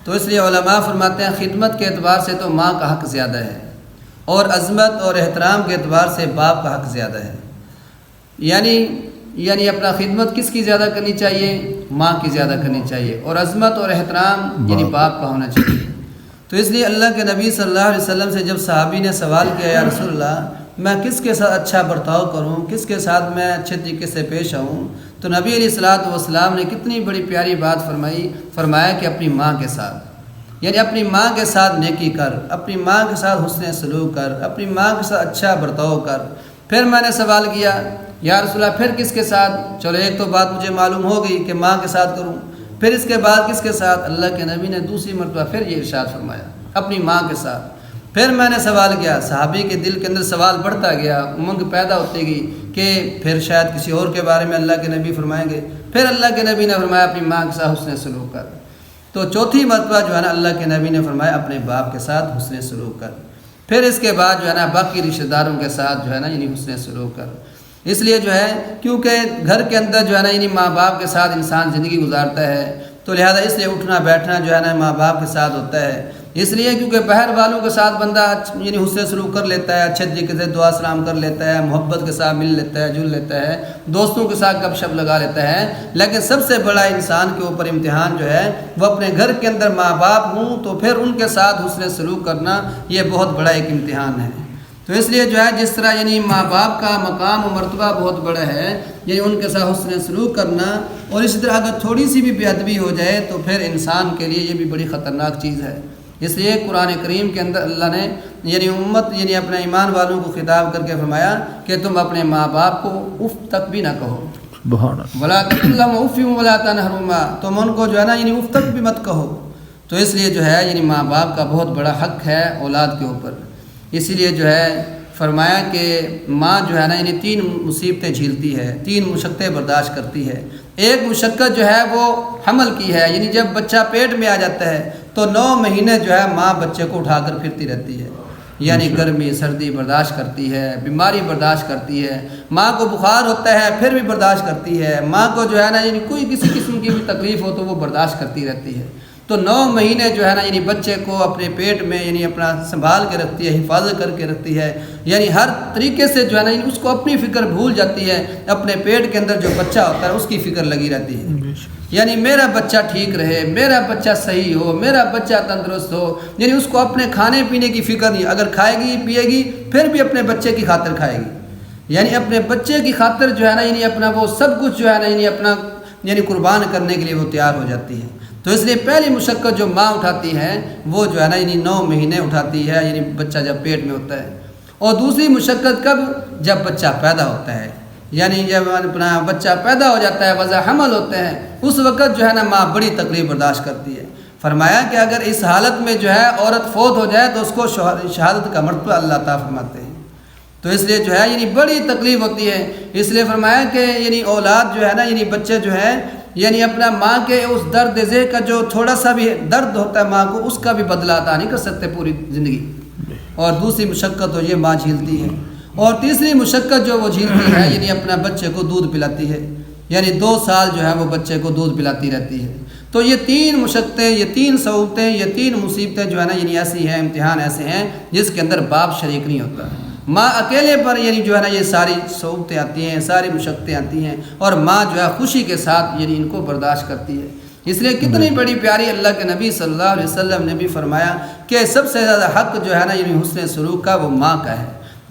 تو اس لیے علماء فرماتے ہیں خدمت کے اعتبار سے تو ماں کا حق زیادہ ہے، اور عظمت اور احترام کے اعتبار سے باپ کا حق زیادہ ہے۔ یعنی اپنا خدمت کس کی زیادہ کرنی چاہیے؟ ماں کی زیادہ کرنی چاہیے، اور عظمت اور احترام یعنی باپ کا ہونا چاہیے۔ تو اس لیے اللہ کے نبی صلی اللہ علیہ وسلم سے جب صحابی نے سوال کیا یا رسول اللہ میں کس کے ساتھ اچھا برتاؤ کروں، کس کے ساتھ میں اچھے طریقے سے پیش آؤں، تو نبی علیہ الصلوۃ والسلام نے کتنی بڑی پیاری بات فرمایا کہ اپنی ماں کے ساتھ، یعنی اپنی ماں کے ساتھ نیکی کر، اپنی ماں کے ساتھ حسن سلوک کر، اپنی ماں کے ساتھ اچھا برتاؤ کر۔ پھر میں نے سوال کیا یا رسول اللہ پھر کس کے ساتھ؟ چلو ایک تو بات مجھے معلوم ہو گئی کہ ماں کے ساتھ کروں، پھر اس کے بعد کس کے ساتھ؟ اللہ کے نبی نے دوسری مرتبہ پھر یہ ارشاد فرمایا اپنی ماں کے ساتھ۔ پھر میں نے سوال کیا، صحابی کے دل کے اندر سوال بڑھتا گیا، امنگ پیدا ہوتی گئی کہ پھر شاید کسی اور کے بارے میں اللہ کے نبی فرمائیں گے۔ پھر اللہ کے نبی نے فرمایا اپنی ماں کے ساتھ حسن سلوک کر۔ تو چوتھی مرتبہ جو ہے نا اللہ کے نبی نے فرمایا اپنے باپ کے ساتھ حسن سلوک کر۔ پھر اس کے بعد جو ہے نا باقی رشتہ داروں کے ساتھ جو ہے نا یعنی حسن سلوک کر۔ اس لیے جو ہے کیونکہ گھر کے اندر جو ہے نا یعنی ماں باپ کے ساتھ انسان زندگی گزارتا ہے، تو لہذا اس لیے اٹھنا بیٹھنا جو ہے نا ماں باپ کے ساتھ ہوتا ہے۔ اس لیے کیونکہ باہر والوں کے ساتھ بندہ یعنی حسن سلوک کر لیتا ہے، اچھے طریقے سے دعا سلام کر لیتا ہے، محبت کے ساتھ مل لیتا ہے، جل لیتا ہے، دوستوں کے ساتھ گپ شپ لگا لیتا ہے، لیکن سب سے بڑا انسان کے اوپر امتحان جو ہے وہ اپنے گھر کے اندر ماں باپ ہوں تو پھر ان کے ساتھ حسن سلوک کرنا یہ بہت بڑا ایک امتحان ہے۔ تو اس لیے جو ہے جس طرح یعنی ماں باپ کا مقام و مرتبہ بہت بڑا ہے، یعنی ان کے ساتھ حسن سلوک کرنا، اور اسی طرح اگر تھوڑی سی بھی بے ادبی ہو جائے تو پھر انسان کے لیے یہ بھی بڑی خطرناک چیز ہے۔ اس لیے قرآن کریم کے اندر اللہ نے یعنی امت یعنی اپنے ایمان والوں کو خطاب کر کے فرمایا کہ تم اپنے ماں باپ کو اف تک بھی نہ کہو، ولا تقل لهما اف ولا تنهرهما، تم ان کو جو ہے نا یعنی اف تک بھی مت کہو۔ تو اس لیے جو ہے یعنی ماں باپ کا بہت بڑا حق ہے اولاد کے اوپر۔ اسی لیے جو ہے فرمایا کہ ماں جو ہے نا یعنی 3 مصیبتیں جھیلتی ہے، 3 مشقتیں برداشت کرتی ہے۔ ایک مشقت جو ہے وہ حمل کی ہے، یعنی جب بچہ پیٹ میں آ جاتا ہے تو 9 مہینے جو ہے ماں بچے کو اٹھا کر پھرتی رہتی ہے، یعنی گرمی سردی برداشت کرتی ہے، بیماری برداشت کرتی ہے، ماں کو بخار ہوتا ہے پھر بھی برداشت کرتی ہے، ماں کو جو ہے نا یعنی کوئی کسی قسم کی بھی تکلیف ہو تو وہ برداشت کرتی رہتی ہے۔ تو 9 مہینے جو ہے نا یعنی بچے کو اپنے پیٹ میں یعنی اپنا سنبھال کے رکھتی ہے، حفاظت کر کے رکھتی ہے، یعنی ہر طریقے سے جو ہے نا اس کو اپنی فکر بھول جاتی ہے، اپنے پیٹ کے اندر جو بچہ ہوتا ہے اس کی فکر لگی رہتی ہے، یعنی میرا بچہ ٹھیک رہے، میرا بچہ صحیح ہو، میرا بچہ تندرست ہو، یعنی اس کو اپنے کھانے پینے کی فکر نہیں، اگر کھائے گی پیے گی پھر بھی اپنے بچے کی خاطر کھائے گی، یعنی اپنے بچے کی خاطر جو ہے نا یعنی اپنا وہ سب کچھ جو ہے نا یعنی اپنا یعنی قربان کرنے کے لیے وہ تیار ہو جاتی ہے۔ تو اس لیے پہلی مشقت جو ماں اٹھاتی ہے وہ جو ہے نا یعنی 9 مہینے اٹھاتی ہے، یعنی بچہ جب پیٹ میں ہوتا ہے۔ اور دوسری مشقت کب؟ جب بچہ پیدا ہوتا ہے، یعنی جب اپنا بچہ پیدا ہو جاتا ہے، وضع حمل ہوتے ہیں، اس وقت جو ہے نا ماں بڑی تکلیف برداشت کرتی ہے۔ فرمایا کہ اگر اس حالت میں جو ہے عورت فوت ہو جائے تو اس کو شہادت کا مرتبہ اللہ تعالیٰ فرماتے ہیں۔ تو اس لیے جو ہے یعنی بڑی تکلیف ہوتی ہے۔ اس لیے فرمایا کہ یعنی اولاد جو ہے نا یعنی بچے جو ہے یعنی اپنا ماں کے اس درد ذہ کا جو تھوڑا سا بھی درد ہوتا ہے ماں کو، اس کا بھی بدلہ عطا نہیں کر سکتے پوری زندگی۔ اور دوسری مشقت تو یہ ماں جھیلتی ہے، اور تیسری مشقت جو وہ جھیلتی ہے یعنی اپنا بچے کو دودھ پلاتی ہے، یعنی 2 سال جو ہے وہ بچے کو دودھ پلاتی رہتی ہے۔ تو یہ 3 مشقتیں، یہ 3 صعوبتیں، یہ 3 مصیبتیں جو ہے نا یعنی ایسی ہیں، امتحان ایسے ہیں جس کے اندر باپ شریک نہیں ہوتا۔ ماں اکیلے پر یعنی جو ہے نا یہ ساری صعوبتیں آتی ہیں، ساری مشقتیں آتی ہیں، اور ماں جو ہے خوشی کے ساتھ یعنی ان کو برداشت کرتی ہے۔ اس لیے کتنی بڑی پیاری اللہ کے نبی صلی اللہ علیہ وسلم نے بھی فرمایا کہ سب سے زیادہ حق جو ہے نا یعنی حسن سلوک کا وہ ماں کا ہے۔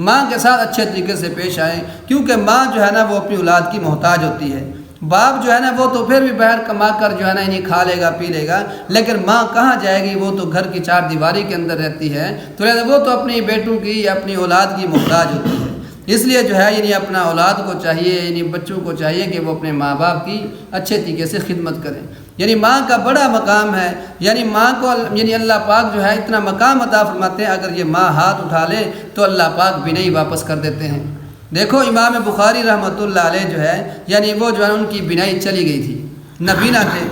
ماں کے ساتھ اچھے طریقے سے پیش آئیں، کیونکہ ماں جو ہے نا وہ اپنی اولاد کی محتاج ہوتی ہے۔ باپ جو ہے نا وہ تو پھر بھی باہر کما کر جو ہے نا انہیں کھا لے گا پی لے گا، لیکن ماں کہاں جائے گی؟ وہ تو گھر کی 4 دیواری کے اندر رہتی ہے، تو وہ تو اپنی بیٹوں کی یا اپنی اولاد کی محتاج ہوتی ہے۔ اس لیے جو ہے یعنی اپنا اولاد کو چاہیے، یعنی بچوں کو چاہیے کہ وہ اپنے ماں باپ کی اچھے طریقے سے خدمت کریں۔ یعنی ماں کا بڑا مقام ہے، یعنی ماں کو یعنی اللہ پاک جو ہے اتنا مقام عطا فرماتے ہیں، اگر یہ ماں ہاتھ اٹھا لے تو اللہ پاک بھی نہیں واپس کر دیتے ہیں۔ دیکھو امام بخاری رحمۃ اللہ علیہ جو ہے یعنی وہ جو ہے ان کی بینائی چلی گئی تھی، نابینا تھے۔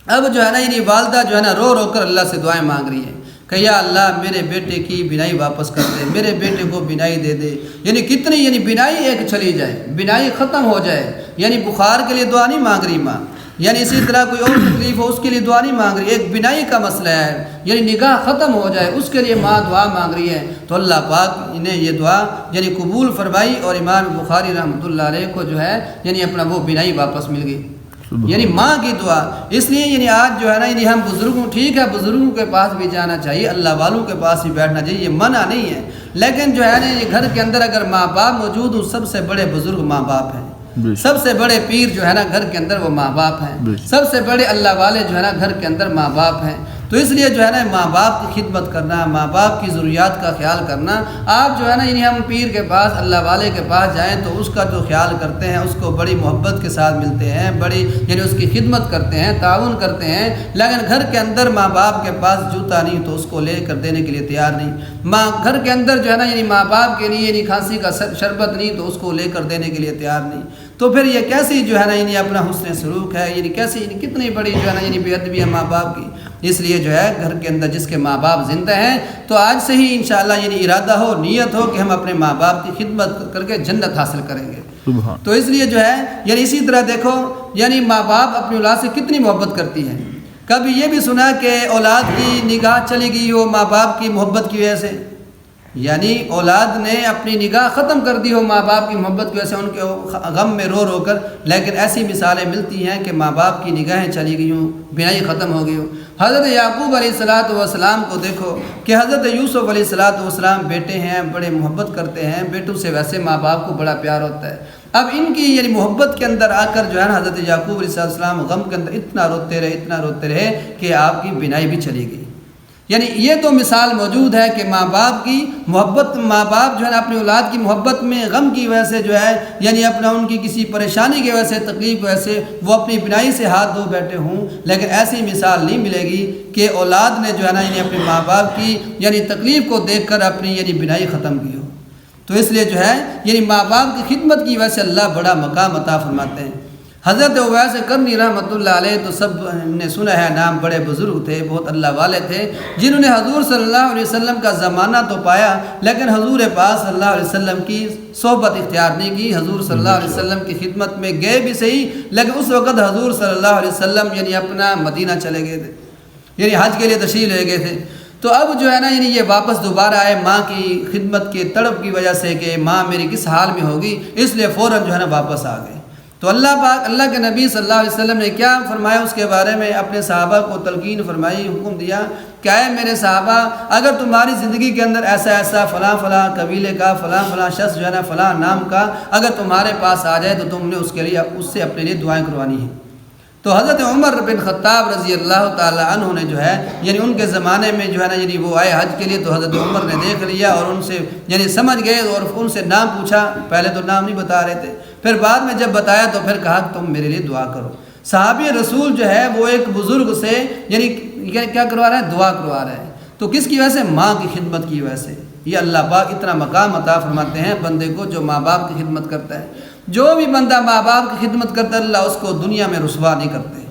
اب جو ہے نا یعنی والدہ جو ہے نا رو رو کر اللہ سے دعائیں مانگ رہی ہے کہ یا اللہ میرے بیٹے کی بینائی واپس کر دے، میرے بیٹے کو بینائی دے دے۔ یعنی کتنی یعنی بینائی ایک چلی جائے، بینائی ختم ہو جائے، یعنی بخار کے لیے دعا نہیں مانگ رہی ماں، یعنی اسی طرح کوئی اور تکلیف ہو اس کے لیے دعا نہیں مانگ رہی، ایک بینائی کا مسئلہ ہے، یعنی نگاہ ختم ہو جائے اس کے لیے ماں دعا مانگ رہی ہے، تو اللہ پاک نے یہ دعا یعنی قبول فرمائی، اور امام بخاری رحمۃ اللہ علیہ کو جو ہے یعنی اپنا وہ بینائی واپس مل گئی، یعنی ماں کی دعا۔ اس لیے یعنی آج جو ہے نا یعنی ہم بزرگوں، ٹھیک ہے بزرگوں کے پاس بھی جانا چاہیے، اللہ والوں کے پاس بھی بیٹھنا چاہیے، یہ منع نہیں ہے، لیکن جو ہے نا یہ گھر کے اندر اگر ماں باپ موجود ہوں، سب سے بڑے بزرگ ماں باپ ہیں، سب سے بڑے پیر جو ہے نا گھر کے اندر وہ ماں باپ ہیں، سب سے بڑے اللہ والے جو ہے نا گھر کے اندر ماں باپ ہیں۔ تو اس لیے جو ہے نا ماں باپ کی خدمت کرنا، ماں باپ کی ضروریات کا خیال کرنا، آپ جو ہے نا یعنی ہم پیر کے پاس، اللہ والے کے پاس جائیں تو اس کا جو خیال کرتے ہیں، اس کو بڑی محبت کے ساتھ ملتے ہیں، بڑی یعنی اس کی خدمت کرتے ہیں، تعاون کرتے ہیں، لیکن گھر کے اندر ماں باپ کے پاس جوتا نہیں تو اس کو لے کر دینے کے لیے تیار نہیں، ماں گھر کے اندر جو ہے نا یعنی ماں باپ کے لیے یعنی کھانسی کا شربت نہیں تو اس کو لے کر دینے کے لیے تیار نہیں، تو پھر یہ کیسی جو ہے نا یعنی اپنا حسن سلوک ہے، یعنی کیسی یعنی کتنی بڑی جو ہے نا یعنی بے ادبی ہے ماں باپ کی۔ اس لیے جو ہے گھر کے اندر جس کے ماں باپ زندہ ہیں تو آج سے ہی انشاءاللہ یعنی ارادہ ہو، نیت ہو کہ ہم اپنے ماں باپ کی خدمت کر کے جنت حاصل کریں گے۔ تو اس لیے جو ہے یعنی اسی طرح دیکھو یعنی ماں باپ اپنی اولاد سے کتنی محبت کرتی ہے۔ کبھی یہ بھی سنا کہ اولاد کی نگاہ چلی گئی ہو ماں باپ کی محبت کی وجہ سے، یعنی اولاد نے اپنی نگاہ ختم کر دی ہو ماں باپ کی محبت کی وجہ سے، ان کے غم میں رو رو کر، لیکن ایسی مثالیں ملتی ہیں کہ ماں باپ کی نگاہیں چلی گئی ہوں، بینائی ختم ہو گئی ہو۔ حضرت یعقوب علیہ السلام کو دیکھو کہ حضرت یوسف علیہ السلام بیٹے ہیں، بڑے محبت کرتے ہیں، بیٹوں سے ویسے ماں باپ کو بڑا پیار ہوتا ہے۔ اب ان کی یعنی محبت کے اندر آ کر جو ہے نا حضرت یعقوب علیہ السلام غم کے اندر اتنا روتے رہے کہ آپ کی بینائی بھی چلی گئی۔ یعنی یہ تو مثال موجود ہے کہ ماں باپ کی محبت، ماں باپ جو ہے نا اپنی اولاد کی محبت میں غم کی وجہ سے جو ہے یعنی اپنا ان کی کسی پریشانی کی وجہ سے، تکلیف کی وجہ سے وہ اپنی بینائی سے ہاتھ دھو بیٹھے ہوں، لیکن ایسی مثال نہیں ملے گی کہ اولاد نے جو ہے نا یعنی اپنے ماں باپ کی یعنی تکلیف کو دیکھ کر اپنی یعنی بینائی ختم کی ہو۔ تو اس لیے جو ہے یعنی ماں باپ کی خدمت کی وجہ سے اللہ بڑا مقام عطا فرماتے ہیں۔ حضرت اویس قرنی رحمۃ اللہ علیہ تو سب نے سنا ہے نام، بڑے بزرگ تھے، بہت اللہ والے تھے، جنہوں نے حضور صلی اللہ علیہ وسلم کا زمانہ تو پایا لیکن حضور پاک صلی اللہ علیہ وسلم کی صحبت اختیار نہیں کی، حضور صلی اللہ علیہ وسلم کی خدمت میں گئے بھی صحیح، لیکن اس وقت حضور صلی اللہ علیہ وسلم یعنی اپنا مدینہ چلے گئے تھے، یعنی حج کے لیے تشریف لے گئے تھے۔ تو اب جو ہے نا یعنی یہ واپس دوبارہ آئے ماں کی خدمت کے تڑپ کی وجہ سے کہ ماں میری کس حال میں ہوگی، اس لیے فوراً جو ہے نا واپس آ گئے۔ تو اللہ پاک، اللہ کے نبی صلی اللہ علیہ وسلم نے کیا فرمایا اس کے بارے میں، اپنے صحابہ کو تلقین فرمائی، حکم دیا کہ اے میرے صحابہ، اگر تمہاری زندگی کے اندر ایسا فلاں قبیلے کا فلاں شخص جو ہے نا فلاں نام کا اگر تمہارے پاس آ جائے تو تم نے اس کے لیے اس سے اپنے لیے دعائیں کروانی ہیں۔ تو حضرت عمر بن خطاب رضی اللہ تعالی عنہ نے جو ہے یعنی ان کے زمانے میں جو ہے نا یعنی وہ آئے حج کے لیے، تو حضرت عمر نے دیکھ لیا اور ان سے یعنی سمجھ گئے اور ان سے نام پوچھا، پہلے تو نام نہیں بتا رہے تھے، پھر بعد میں جب بتایا تو پھر کہا کہ تم میرے لیے دعا کرو۔ صحابی رسول جو ہے وہ ایک بزرگ سے یعنی کیا کروا رہا ہے، دعا کروا رہا ہے، تو کس کی وجہ سے، ماں کی خدمت کی وجہ سے۔ یہ اللہ پاک اتنا مقام عطا فرماتے ہیں بندے کو جو ماں باپ کی خدمت کرتا ہے۔ جو بھی بندہ ماں باپ کی خدمت کرتا ہے اللہ اس کو دنیا میں رسوا نہیں کرتے،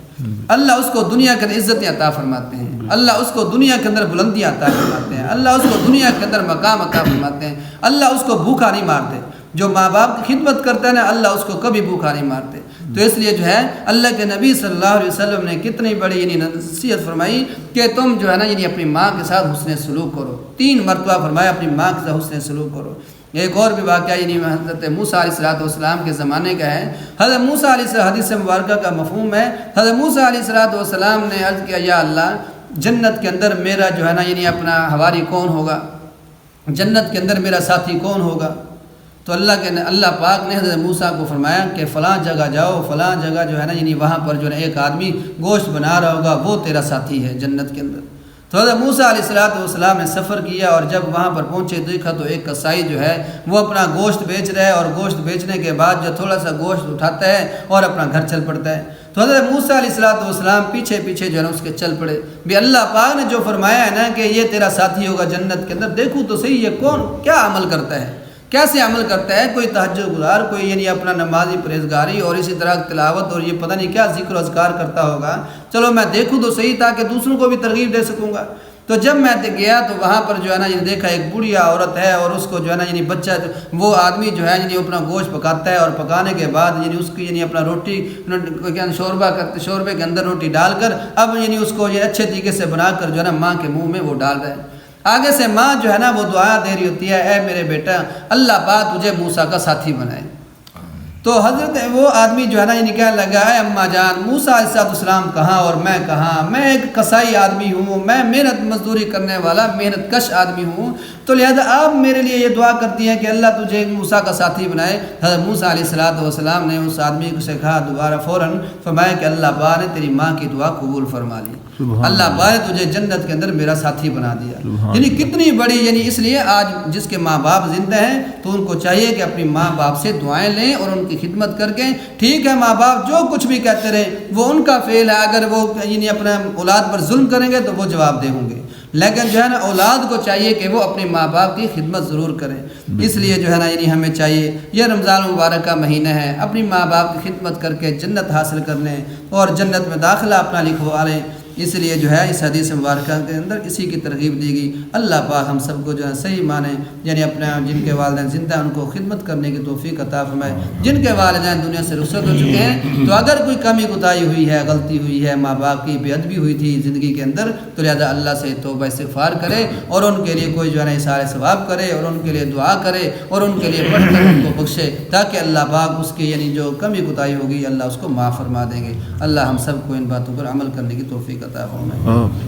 اللہ اس کو دنیا کے اندر عزتیں عطا فرماتے ہیں، اللہ اس کو دنیا کے اندر بلندیاں عطا فرماتے ہیں، اللہ اس کو دنیا کے اندر مقام عطا فرماتے ہیں، اللہ اس کو بھوکا نہیں مارتے۔ جو ماں باپ کی خدمت کرتا ہے نا اللہ اس کو کبھی بھوکا نہیں مارتے۔ تو اس لیے جو ہے اللہ کے نبی صلی اللہ علیہ وسلم نے کتنی بڑی یعنی نصیحت فرمائی کہ تم جو ہے نا یعنی اپنی ماں کے ساتھ حسن سلوک کرو، 3 مرتبہ فرمایا اپنی ماں کے ساتھ حسن سلوک کرو۔ ایک اور بھی واقعہ یعنی حضرت موسیٰ علیہ السلام کے زمانے کا ہے۔ حضرت موسیٰ علیہ السلام، حدیث مبارکہ کا مفہوم ہے، حضرت موسیٰ علیہ السلام نے عرض کیا یا اللہ جنت کے اندر میرا جو ہے نا یعنی اپنا حواری کون ہوگا، جنت کے اندر میرا ساتھی کون ہوگا؟ تو اللہ پاک نے حضرت موسیٰ کو فرمایا کہ فلاں جگہ جاؤ، فلاں جگہ جو ہے نا یعنی وہاں پر جو ہے ایک آدمی گوشت بنا رہا ہوگا، وہ تیرا ساتھی ہے جنت کے اندر۔ تو حضرت موسیٰ علیہ السلام نے سفر کیا اور جب وہاں پر پہنچے دیکھا تو ایک کسائی جو ہے وہ اپنا گوشت بیچ رہا ہے، اور گوشت بیچنے کے بعد جو تھوڑا سا گوشت اٹھاتا ہے اور اپنا گھر چل پڑتا ہے۔ تو حضرت موسیٰ علیہ السلام پیچھے جو ہے نا اس کے چل پڑے، بھی اللہ پاک نے جو فرمایا ہے نا کہ یہ تیرا ساتھی ہوگا جنت کے اندر، دیکھو تو صحیح یہ کون کیا عمل کرتا ہے، کیسے عمل کرتا ہے، کوئی تہجد گزار، کوئی یعنی اپنا نمازی پرہیزگاری اور اسی طرح تلاوت اور یہ پتہ نہیں کیا ذکر و اذکار کرتا ہوگا، چلو میں دیکھوں تو صحیح تاکہ دوسروں کو بھی ترغیب دے سکوں گا۔ تو جب میں گیا تو وہاں پر جو ہے نا یہ دیکھا ایک بوڑھیا عورت ہے اور اس کو جو ہے نا یعنی بچہ وہ آدمی جو ہے یعنی اپنا گوشت پکاتا ہے اور پکانے کے بعد یعنی اس کی یعنی اپنا روٹی شوربہ کرتے شوربے کے اندر روٹی ڈال کر اب یعنی اس کو یہ اچھے طریقے سے بنا کر جو ہے نا ماں کے منہ میں وہ ڈال رہے ہیں۔ آگے سے ماں جو ہے نا وہ دعا دے رہی ہوتی ہے، اے میرے بیٹا اللہ پاک تجھے موسیٰ کا ساتھی بنائے۔ تو حضرت وہ آدمی جو ہے نا یہ کہنے لگا، اے اماں جان موسیٰ علیہ السلام کہاں اور میں کہاں، میں ایک کسائی آدمی ہوں، میں محنت مزدوری کرنے والا محنت کش آدمی ہوں، تو لہذا آپ میرے لیے یہ دعا کرتی ہیں کہ اللہ تجھے موسیٰ کا ساتھی بنائے۔ حضرت موسیٰ علیہ السلام نے اس آدمی کو سے کہا دوبارہ فوراً فرمایا کہ اللہ پاک نے تیری ماں کی دعا قبول فرما لی، اللہ پاک نے تجھے جنت کے اندر میرا ساتھی بنا دیا۔ یعنی کتنی بڑی، یعنی اس لیے آج جس کے ماں باپ زندہ ہیں تو ان کو چاہیے کہ اپنی ماں باپ سے دعائیں لیں اور ان کی خدمت کر کے، ٹھیک ہے ماں باپ جو کچھ بھی کہتے رہے وہ ان کا فعل ہے، اگر وہ یعنی اپنے اولاد پر ظلم کریں گے تو وہ جواب دہ ہوں گے، لیکن جو ہے نا اولاد کو چاہیے کہ وہ اپنے ماں باپ کی خدمت ضرور کریں۔ اس لیے جو ہے نا یعنی ہمیں چاہیے، یہ رمضان مبارک کا مہینہ ہے، اپنی ماں باپ کی خدمت کر کے جنت حاصل کر لیں اور جنت میں داخلہ اپنا لکھوا لیں۔ اس لیے جو ہے اس حدیث مبارکہ کے اندر اسی کی ترغیب دی گئی۔ اللہ پاک ہم سب کو جو ہے صحیح معنی یعنی اپنے جن کے والدین زندہ ہیں ان کو خدمت کرنے کی توفیق عطا فرمائے، جن کے والدین دنیا سے رخصت ہو چکے ہیں تو اگر کوئی کمی کوتاہی ہوئی ہے، غلطی ہوئی ہے، ماں باپ کی بے ادبی ہوئی تھی زندگی کے اندر، تو لہذا اللہ سے توبہ استغفار کرے اور ان کے لیے کوئی جو ہے نا اثار ثواب کرے اور ان کے لیے دعا کرے اور ان کے لیے پڑھ کر ان کو بخشے، تاکہ اللہ پاک اس کی یعنی جو کمی کوتاہی ہوگی اللہ اس کو معاف فرما دیں گے۔ اللہ ہم سب کو ان باتوں پر عمل کرنے کی توفیق عطا فرمائے۔